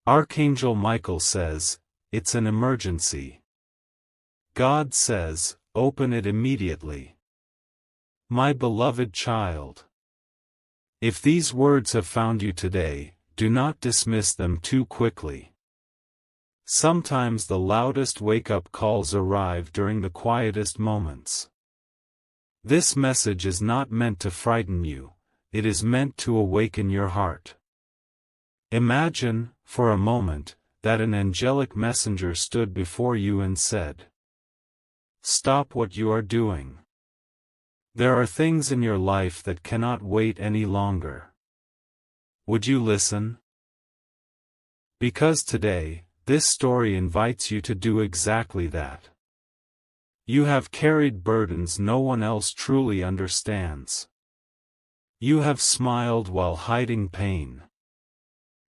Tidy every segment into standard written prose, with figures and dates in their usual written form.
Archangel Michael says, "It's an emergency." God says, "Open it immediately." My beloved child, if these words have found you today, do not dismiss them too quickly. Sometimes the loudest wake-up calls arrive during the quietest moments. This message is not meant to frighten you, it is meant to awaken your heart. Imagine, for a moment, that an angelic messenger stood before you and said, "Stop what you are doing. There are things in your life that cannot wait any longer." Would you listen? Because today, this story invites you to do exactly that. You have carried burdens no one else truly understands. You have smiled while hiding pain.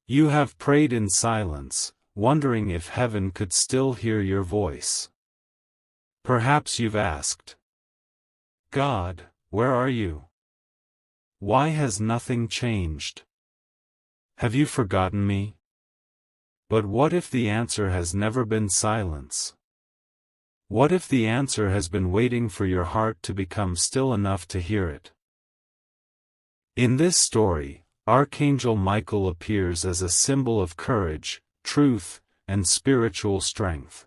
You have prayed in silence, wondering if heaven could still hear your voice. Perhaps you've asked, "God, where are you? Why has nothing changed? Have you forgotten me?" But what if the answer has never been silence? What if the answer has been waiting for your heart to become still enough to hear it? In this story, Archangel Michael appears as a symbol of courage, truth, and spiritual strength.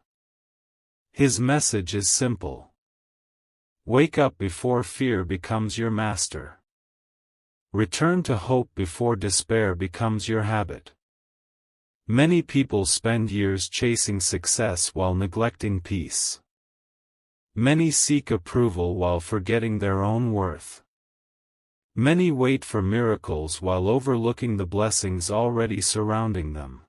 His message is simple. Wake up before fear becomes your master. Return to hope before despair becomes your habit. Many people spend years chasing success while neglecting peace. Many seek approval while forgetting their own worth. Many wait for miracles while overlooking the blessings already surrounding them.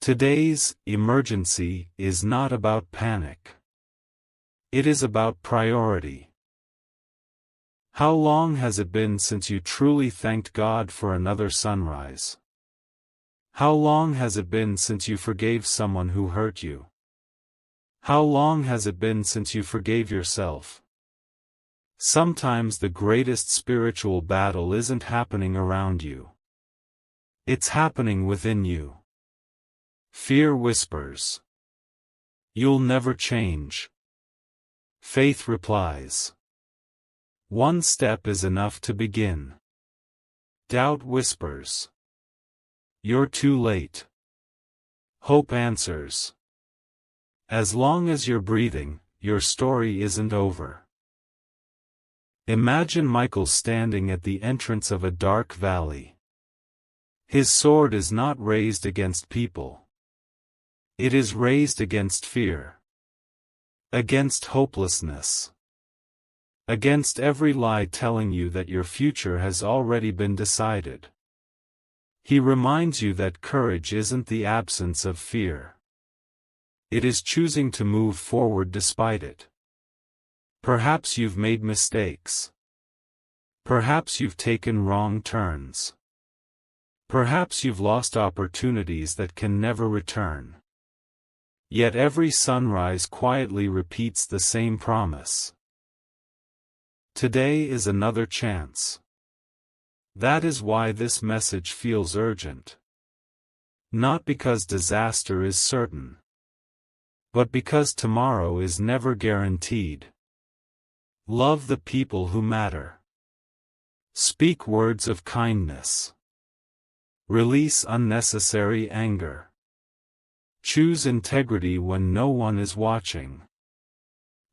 Today's emergency is not about panic. It is about priority. How long has it been since you truly thanked God for another sunrise? How long has it been since you forgave someone who hurt you? How long has it been since you forgave yourself? Sometimes the greatest spiritual battle isn't happening around you. It's happening within you. Fear whispers, "You'll never change." Faith replies, "One step is enough to begin." Doubt whispers, "You're too late." Hope answers, "As long as you're breathing, your story isn't over." Imagine Michael standing at the entrance of a dark valley. His sword is not raised against people. It is raised against fear. Against hopelessness. Against every lie telling you that your future has already been decided. He reminds you that courage isn't the absence of fear. It is choosing to move forward despite it. Perhaps you've made mistakes. Perhaps you've taken wrong turns. Perhaps you've lost opportunities that can never return. Yet every sunrise quietly repeats the same promise. Today is another chance. That is why this message feels urgent. Not because disaster is certain, but because tomorrow is never guaranteed. Love the people who matter. Speak words of kindness. Release unnecessary anger. Choose integrity when no one is watching.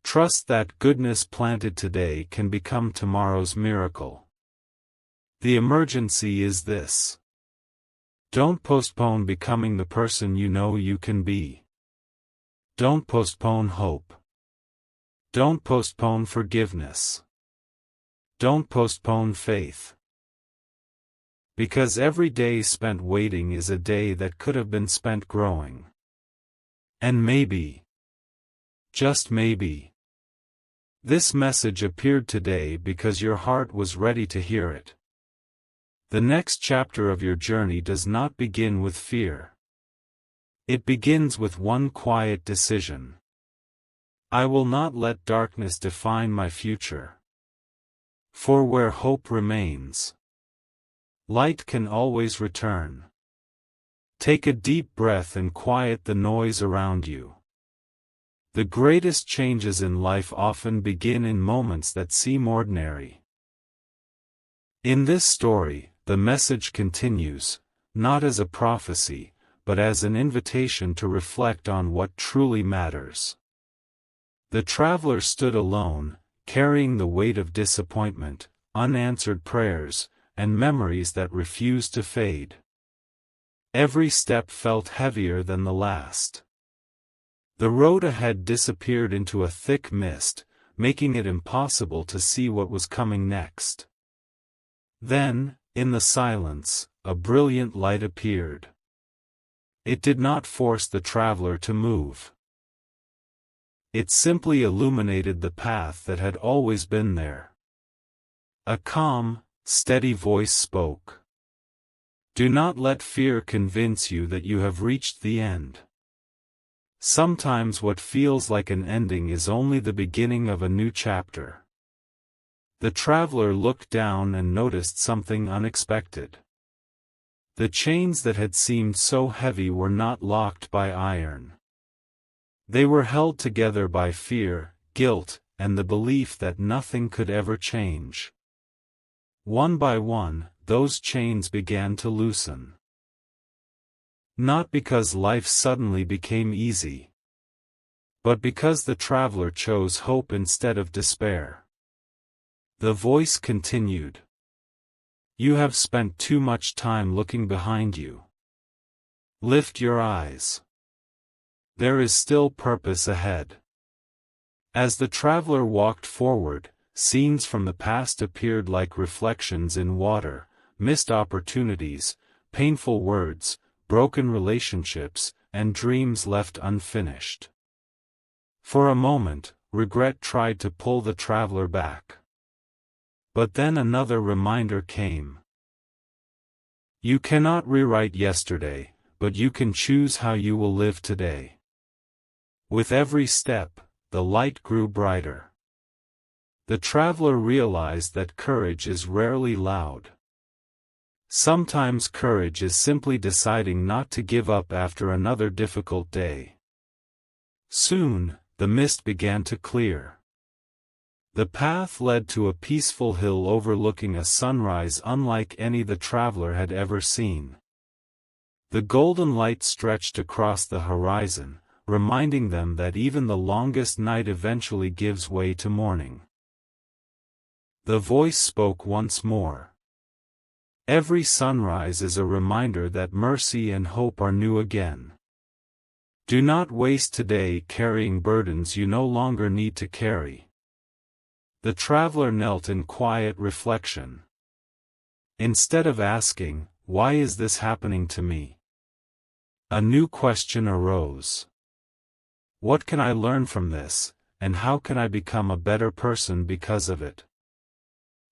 Trust that goodness planted today can become tomorrow's miracle. The emergency is this. Don't postpone becoming the person you know you can be. Don't postpone hope. Don't postpone forgiveness. Don't postpone faith. Because every day spent waiting is a day that could have been spent growing. And maybe, just maybe, this message appeared today because your heart was ready to hear it. The next chapter of your journey does not begin with fear. It begins with one quiet decision. I will not let darkness define my future. For where hope remains, light can always return. Take a deep breath and quiet the noise around you. The greatest changes in life often begin in moments that seem ordinary. In this story, the message continues, not as a prophecy, but as an invitation to reflect on what truly matters. The traveler stood alone, carrying the weight of disappointment, unanswered prayers, and memories that refused to fade. Every step felt heavier than the last. The road ahead disappeared into a thick mist, making it impossible to see what was coming next. Then, in the silence, a brilliant light appeared. It did not force the traveler to move. It simply illuminated the path that had always been there. A calm, steady voice spoke. Do not let fear convince you that you have reached the end. Sometimes what feels like an ending is only the beginning of a new chapter. The traveler looked down and noticed something unexpected. The chains that had seemed so heavy were not locked by iron. They were held together by fear, guilt, and the belief that nothing could ever change. One by one, those chains began to loosen. Not because life suddenly became easy, but because the traveler chose hope instead of despair. The voice continued. You have spent too much time looking behind you. Lift your eyes. There is still purpose ahead. As the traveler walked forward, scenes from the past appeared like reflections in water, missed opportunities, painful words, broken relationships, and dreams left unfinished. For a moment, regret tried to pull the traveler back. But then another reminder came. You cannot rewrite yesterday, but you can choose how you will live today. With every step, the light grew brighter. The traveler realized that courage is rarely loud. Sometimes courage is simply deciding not to give up after another difficult day. Soon, the mist began to clear. The path led to a peaceful hill overlooking a sunrise unlike any the traveler had ever seen. The golden light stretched across the horizon, reminding them that even the longest night eventually gives way to morning. The voice spoke once more. Every sunrise is a reminder that mercy and hope are new again. Do not waste today carrying burdens you no longer need to carry. The traveler knelt in quiet reflection. Instead of asking, "Why is this happening to me?" a new question arose. What can I learn from this, and how can I become a better person because of it?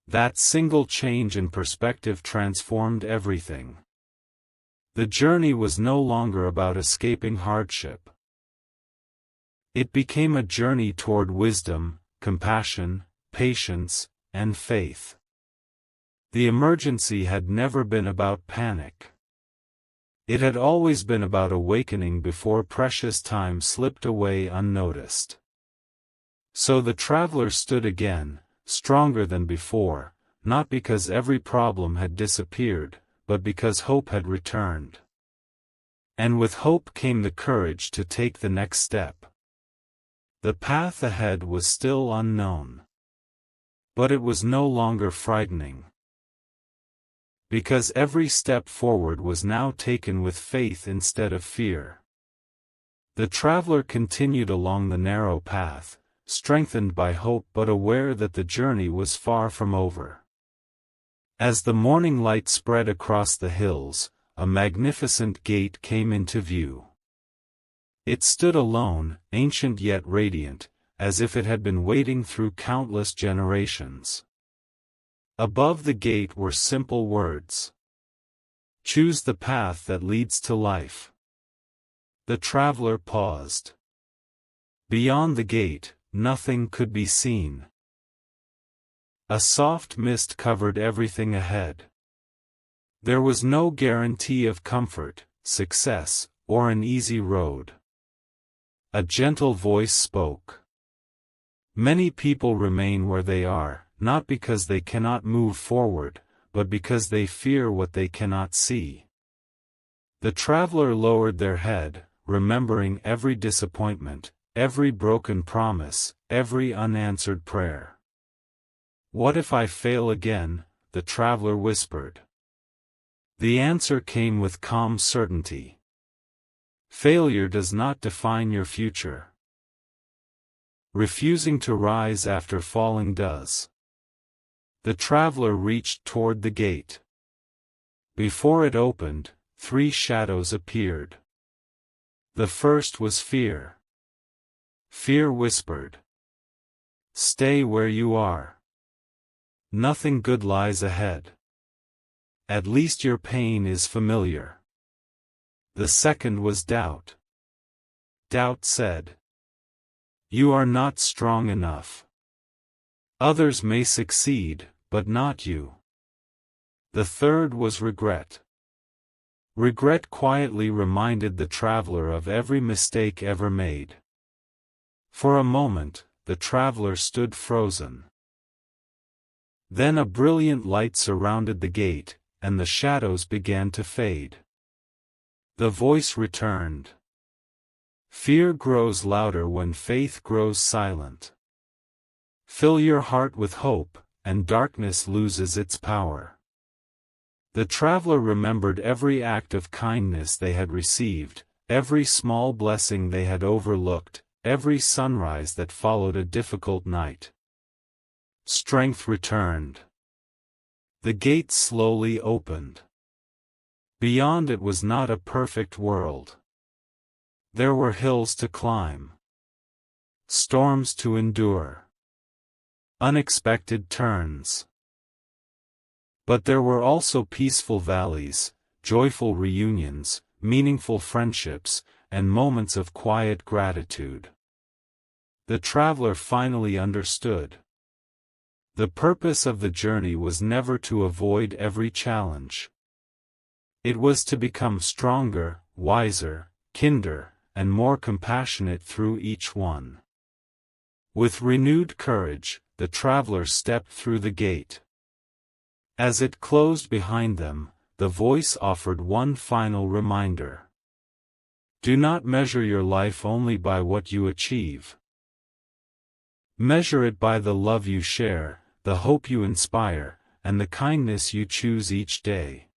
That single change in perspective transformed everything. The journey was no longer about escaping hardship. It became a journey toward wisdom, compassion, patience, and faith. The emergency had never been about panic. It had always been about awakening before precious time slipped away unnoticed. So the traveler stood again, stronger than before, not because every problem had disappeared, but because hope had returned. And with hope came the courage to take the next step. The path ahead was still unknown. But it was no longer frightening. Because every step forward was now taken with faith instead of fear. The traveler continued along the narrow path, strengthened by hope but aware that the journey was far from over. As the morning light spread across the hills, a magnificent gate came into view. It stood alone, ancient yet radiant, as if it had been waiting through countless generations. Above the gate were simple words. Choose the path that leads to life. The traveler paused. Beyond the gate, nothing could be seen. A soft mist covered everything ahead. There was no guarantee of comfort, success, or an easy road. A gentle voice spoke. Many people remain where they are, not because they cannot move forward, but because they fear what they cannot see. The traveler lowered their head, remembering every disappointment, every broken promise, every unanswered prayer. "What if I fail again?" the traveler whispered. The answer came with calm certainty. Failure does not define your future. Refusing to rise after falling does. The traveler reached toward the gate. Before it opened, 3 shadows appeared. The first was fear. Fear whispered, "Stay where you are. Nothing good lies ahead. At least your pain is familiar." The second was doubt. Doubt said, "You are not strong enough. Others may succeed, but not you." The third was regret. Regret quietly reminded the traveler of every mistake ever made. For a moment, the traveler stood frozen. Then a brilliant light surrounded the gate, and the shadows began to fade. The voice returned. "Fear grows louder when faith grows silent. Fill your heart with hope, and darkness loses its power." The traveler remembered every act of kindness they had received, every small blessing they had overlooked, every sunrise that followed a difficult night. Strength returned. The gate slowly opened. Beyond it was not a perfect world. There were hills to climb, storms to endure, unexpected turns. But there were also peaceful valleys, joyful reunions, meaningful friendships, and moments of quiet gratitude. The traveler finally understood. The purpose of the journey was never to avoid every challenge. It was to become stronger, wiser, kinder, and more compassionate through each one. With renewed courage, the traveler stepped through the gate. As it closed behind them, the voice offered one final reminder. Do not measure your life only by what you achieve. Measure it by the love you share, the hope you inspire, and the kindness you choose each day.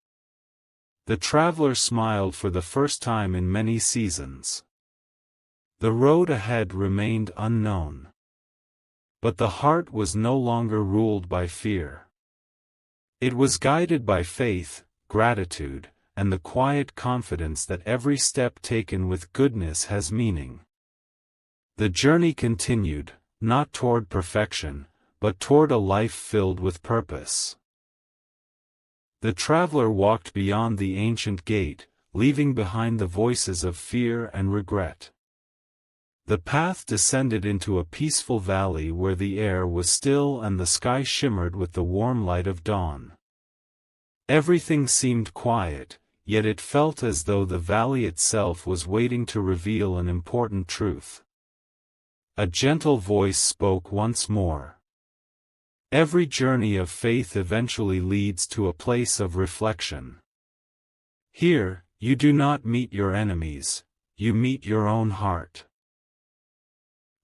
The traveler smiled for the first time in many seasons. The road ahead remained unknown. But the heart was no longer ruled by fear. It was guided by faith, gratitude, and the quiet confidence that every step taken with goodness has meaning. The journey continued, not toward perfection, but toward a life filled with purpose. The traveler walked beyond the ancient gate, leaving behind the voices of fear and regret. The path descended into a peaceful valley where the air was still and the sky shimmered with the warm light of dawn. Everything seemed quiet, yet it felt as though the valley itself was waiting to reveal an important truth. A gentle voice spoke once more. Every journey of faith eventually leads to a place of reflection. Here, you do not meet your enemies, you meet your own heart.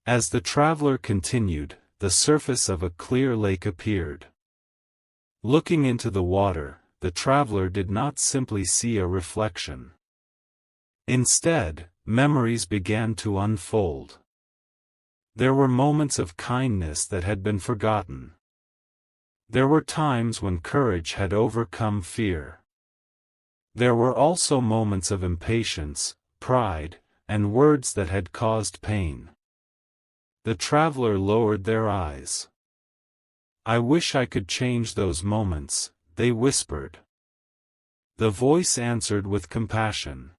As the traveler continued, the surface of a clear lake appeared. Looking into the water, the traveler did not simply see a reflection. Instead, memories began to unfold. There were moments of kindness that had been forgotten. There were times when courage had overcome fear. There were also moments of impatience, pride, and words that had caused pain. The traveler lowered their eyes. "I wish I could change those moments," they whispered. The voice answered with compassion.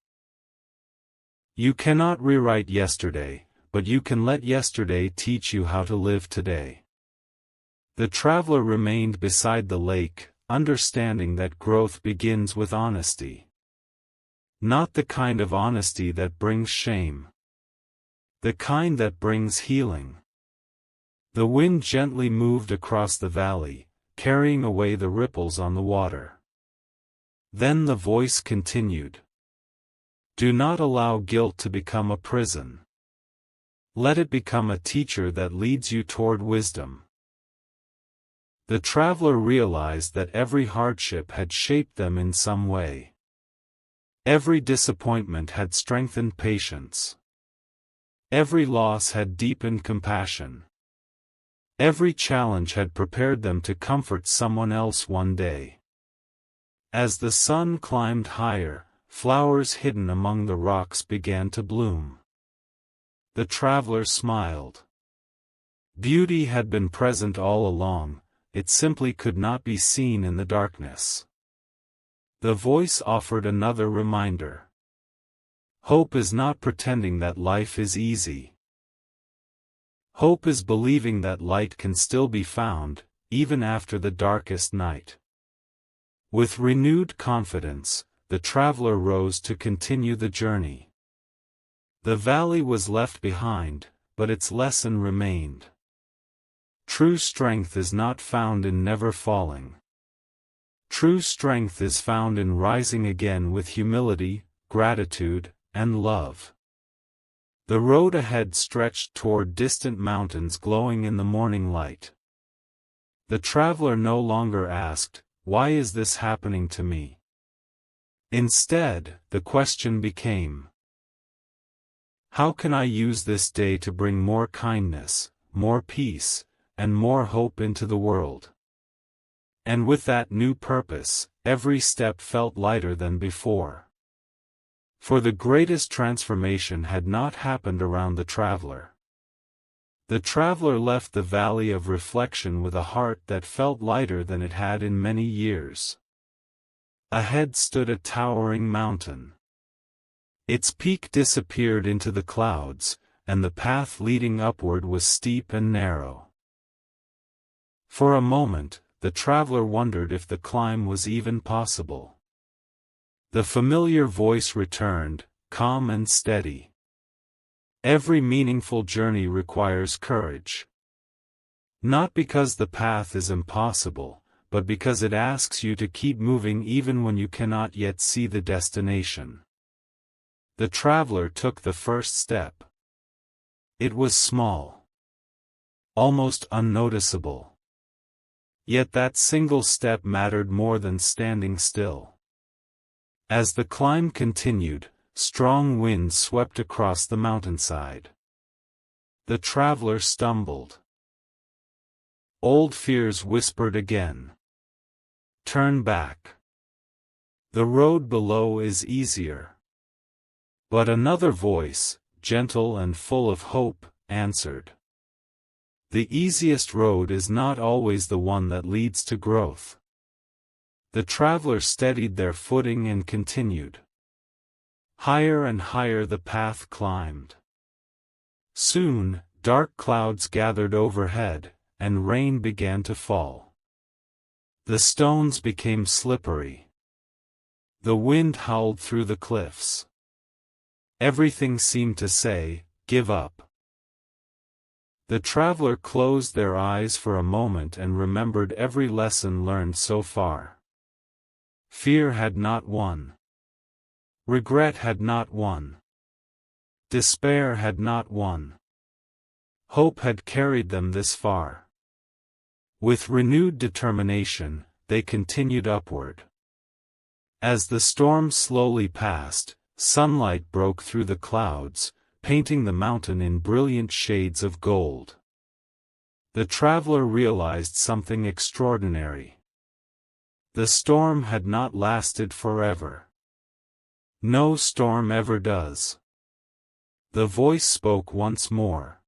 "You cannot rewrite yesterday, but you can let yesterday teach you how to live today." The traveler remained beside the lake, understanding that growth begins with honesty. Not the kind of honesty that brings shame. The kind that brings healing. The wind gently moved across the valley, carrying away the ripples on the water. Then the voice continued. Do not allow guilt to become a prison. Let it become a teacher that leads you toward wisdom. The traveler realized that every hardship had shaped them in some way. Every disappointment had strengthened patience. Every loss had deepened compassion. Every challenge had prepared them to comfort someone else one day. As the sun climbed higher, flowers hidden among the rocks began to bloom. The traveler smiled. Beauty had been present all along, it simply could not be seen in the darkness. The voice offered another reminder. Hope is not pretending that life is easy. Hope is believing that light can still be found, even after the darkest night. With renewed confidence, the traveler rose to continue the journey. The valley was left behind, but its lesson remained. True strength is not found in never falling. True strength is found in rising again with humility, gratitude, and love. The road ahead stretched toward distant mountains glowing in the morning light. The traveler no longer asked, "Why is this happening to me?" Instead, the question became, "How can I use this day to bring more kindness, more peace, and more hope into the world?" And with that new purpose, every step felt lighter than before. For the greatest transformation had not happened around the traveler. The traveler left the valley of reflection with a heart that felt lighter than it had in many years. Ahead stood a towering mountain. Its peak disappeared into the clouds, and the path leading upward was steep and narrow. For a moment, the traveler wondered if the climb was even possible. The familiar voice returned, calm and steady. Every meaningful journey requires courage. Not because the path is impossible, but because it asks you to keep moving even when you cannot yet see the destination. The traveler took the first step. It was small. Almost unnoticeable. Yet that single step mattered more than standing still. As the climb continued, strong winds swept across the mountainside. The traveler stumbled. Old fears whispered again. Turn back. The road below is easier. But another voice, gentle and full of hope, answered. The easiest road is not always the one that leads to growth. The traveler steadied their footing and continued. Higher and higher the path climbed. Soon, dark clouds gathered overhead, and rain began to fall. The stones became slippery. The wind howled through the cliffs. Everything seemed to say, "Give up." The traveler closed their eyes for a moment and remembered every lesson learned so far. Fear had not won. Regret had not won. Despair had not won. Hope had carried them this far. With renewed determination, they continued upward. As the storm slowly passed, sunlight broke through the clouds, painting the mountain in brilliant shades of gold. The traveler realized something extraordinary. The storm had not lasted forever. No storm ever does. The voice spoke once more.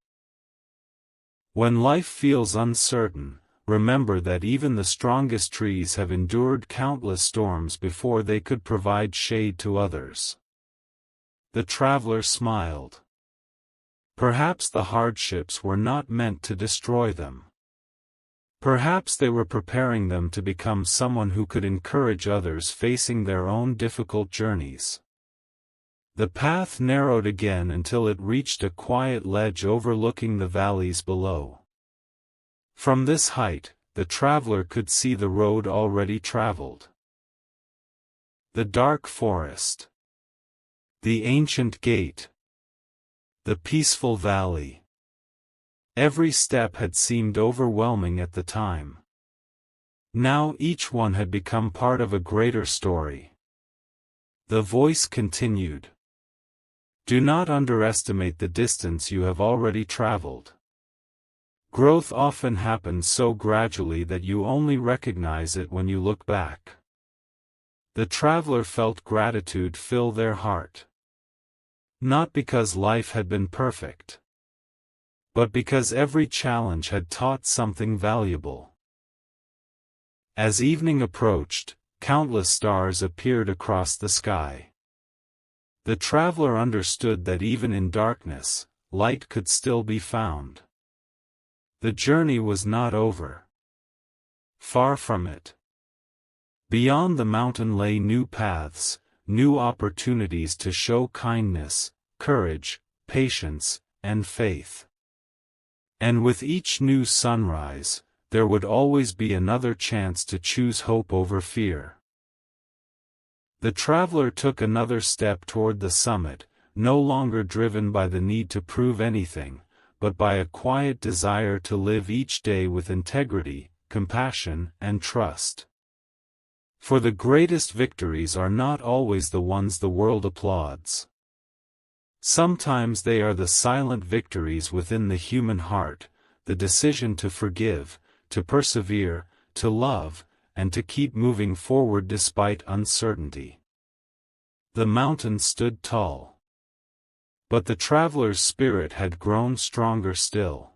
When life feels uncertain, remember that even the strongest trees have endured countless storms before they could provide shade to others. The traveler smiled. Perhaps the hardships were not meant to destroy them. Perhaps they were preparing them to become someone who could encourage others facing their own difficult journeys. The path narrowed again until it reached a quiet ledge overlooking the valleys below. From this height, the traveler could see the road already traveled. The dark forest. The ancient gate. The peaceful valley. Every step had seemed overwhelming at the time. Now each one had become part of a greater story. The voice continued. Do not underestimate the distance you have already traveled. Growth often happens so gradually that you only recognize it when you look back. The traveler felt gratitude fill their heart. Not because life had been perfect, but because every challenge had taught something valuable. As evening approached, countless stars appeared across the sky. The traveler understood that even in darkness, light could still be found. The journey was not over. Far from it. Beyond the mountain lay new paths, new opportunities to show kindness, courage, patience, and faith. And with each new sunrise, there would always be another chance to choose hope over fear. The traveler took another step toward the summit, no longer driven by the need to prove anything, but by a quiet desire to live each day with integrity, compassion, and trust. For the greatest victories are not always the ones the world applauds. Sometimes they are the silent victories within the human heart, the decision to forgive, to persevere, to love, and to keep moving forward despite uncertainty. The mountain stood tall. But the traveler's spirit had grown stronger still.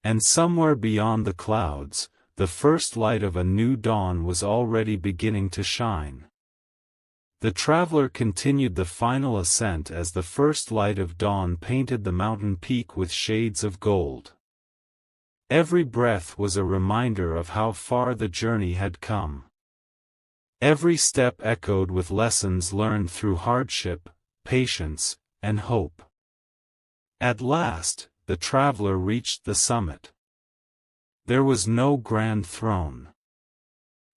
And somewhere beyond the clouds, the first light of a new dawn was already beginning to shine. The traveler continued the final ascent as the first light of dawn painted the mountain peak with shades of gold. Every breath was a reminder of how far the journey had come. Every step echoed with lessons learned through hardship, patience, and hope. At last, the traveler reached the summit. There was no grand throne.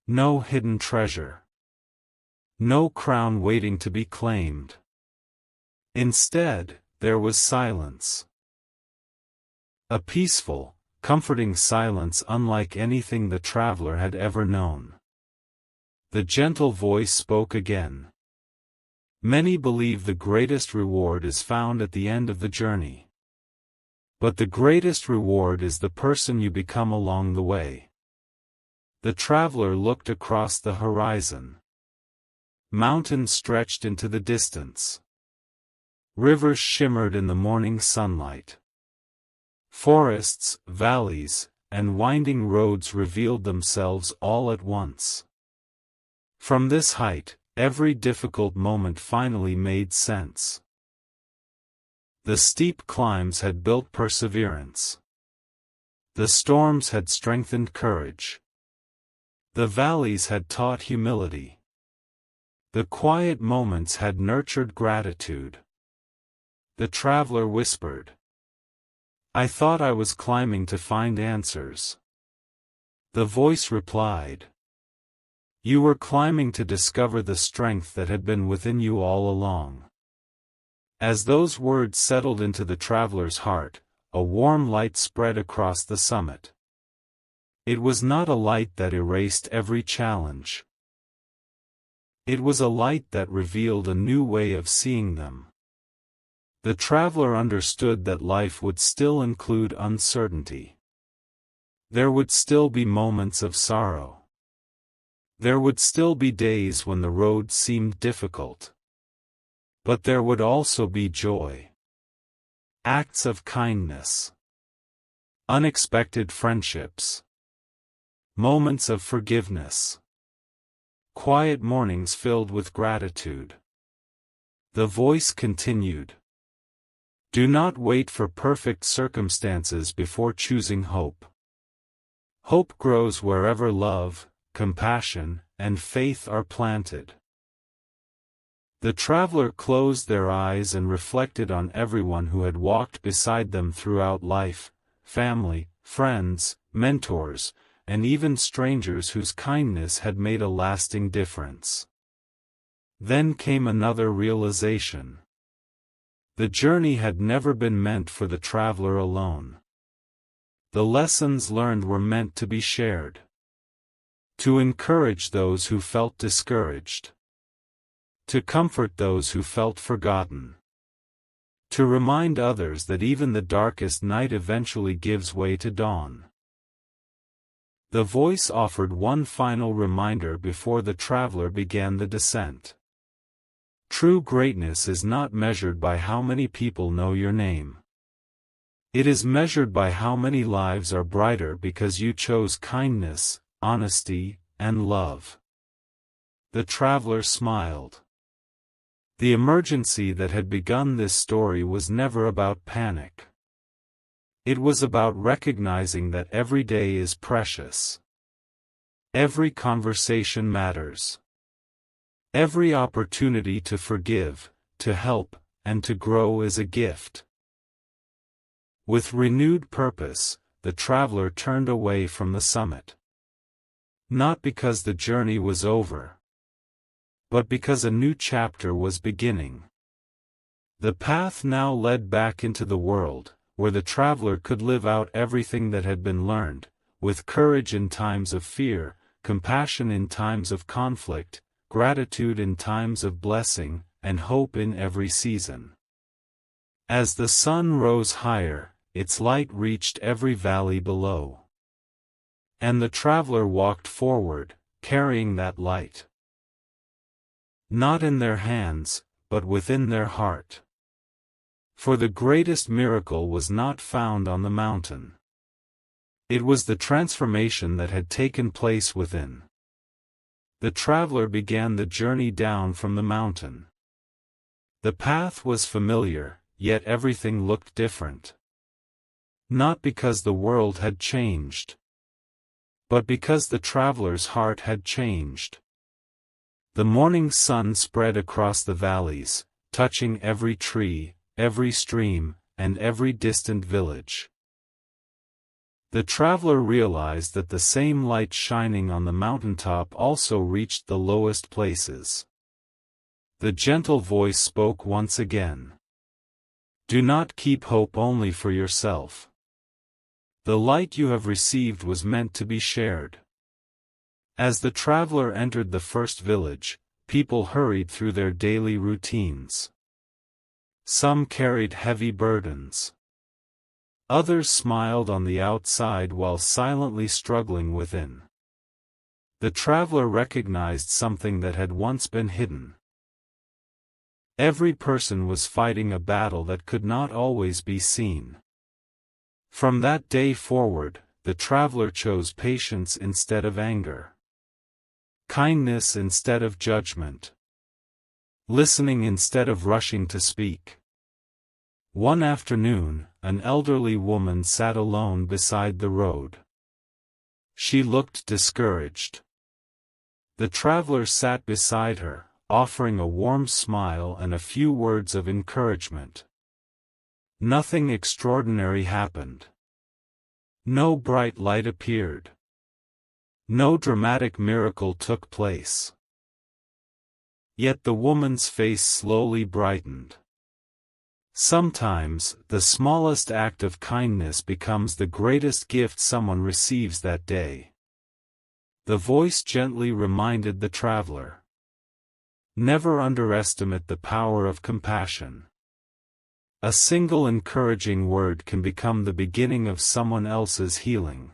No hidden treasure. No crown waiting to be claimed. Instead, there was silence. A peaceful, comforting silence unlike anything the traveler had ever known. The gentle voice spoke again. Many believe the greatest reward is found at the end of the journey. But the greatest reward is the person you become along the way. The traveler looked across the horizon. Mountains stretched into the distance. Rivers shimmered in the morning sunlight. Forests, valleys, and winding roads revealed themselves all at once. From this height, every difficult moment finally made sense. The steep climbs had built perseverance. The storms had strengthened courage. The valleys had taught humility. The quiet moments had nurtured gratitude. The traveler whispered, "I thought I was climbing to find answers." The voice replied, "You were climbing to discover the strength that had been within you all along." As those words settled into the traveler's heart, a warm light spread across the summit. It was not a light that erased every challenge. It was a light that revealed a new way of seeing them. The traveler understood that life would still include uncertainty. There would still be moments of sorrow. There would still be days when the road seemed difficult. But there would also be joy. Acts of kindness. Unexpected friendships. Moments of forgiveness. Quiet mornings filled with gratitude. The voice continued. Do not wait for perfect circumstances before choosing hope. Hope grows wherever love, compassion, and faith are planted. The traveler closed their eyes and reflected on everyone who had walked beside them throughout life, family, friends, mentors, and even strangers whose kindness had made a lasting difference. Then came another realization. The journey had never been meant for the traveler alone. The lessons learned were meant to be shared. To encourage those who felt discouraged. To comfort those who felt forgotten. To remind others that even the darkest night eventually gives way to dawn. The voice offered one final reminder before the traveler began the descent. True greatness is not measured by how many people know your name. It is measured by how many lives are brighter because you chose kindness, honesty, and love. The traveler smiled. The emergency that had begun this story was never about panic. It was about recognizing that every day is precious. Every conversation matters. Every opportunity to forgive, to help, and to grow is a gift. With renewed purpose, the traveler turned away from the summit. Not because the journey was over, but because a new chapter was beginning. The path now led back into the world, where the traveler could live out everything that had been learned, with courage in times of fear, compassion in times of conflict, gratitude in times of blessing, and hope in every season. As the sun rose higher, its light reached every valley below. And the traveler walked forward, carrying that light. Not in their hands, but within their heart. For the greatest miracle was not found on the mountain. It was the transformation that had taken place within. The traveler began the journey down from the mountain. The path was familiar, yet everything looked different. Not because the world had changed, but because the traveler's heart had changed. The morning sun spread across the valleys, touching every tree, every stream, and every distant village. The traveler realized that the same light shining on the mountaintop also reached the lowest places. The gentle voice spoke once again. Do not keep hope only for yourself. The light you have received was meant to be shared. As the traveler entered the first village, people hurried through their daily routines. Some carried heavy burdens. Others smiled on the outside while silently struggling within. The traveler recognized something that had once been hidden. Every person was fighting a battle that could not always be seen. From that day forward, the traveler chose patience instead of anger. Kindness instead of judgment. Listening instead of rushing to speak. One afternoon, an elderly woman sat alone beside the road. She looked discouraged. The traveler sat beside her, offering a warm smile and a few words of encouragement. Nothing extraordinary happened. No bright light appeared. No dramatic miracle took place. Yet the woman's face slowly brightened. Sometimes, the smallest act of kindness becomes the greatest gift someone receives that day. The voice gently reminded the traveler. Never underestimate the power of compassion. A single encouraging word can become the beginning of someone else's healing.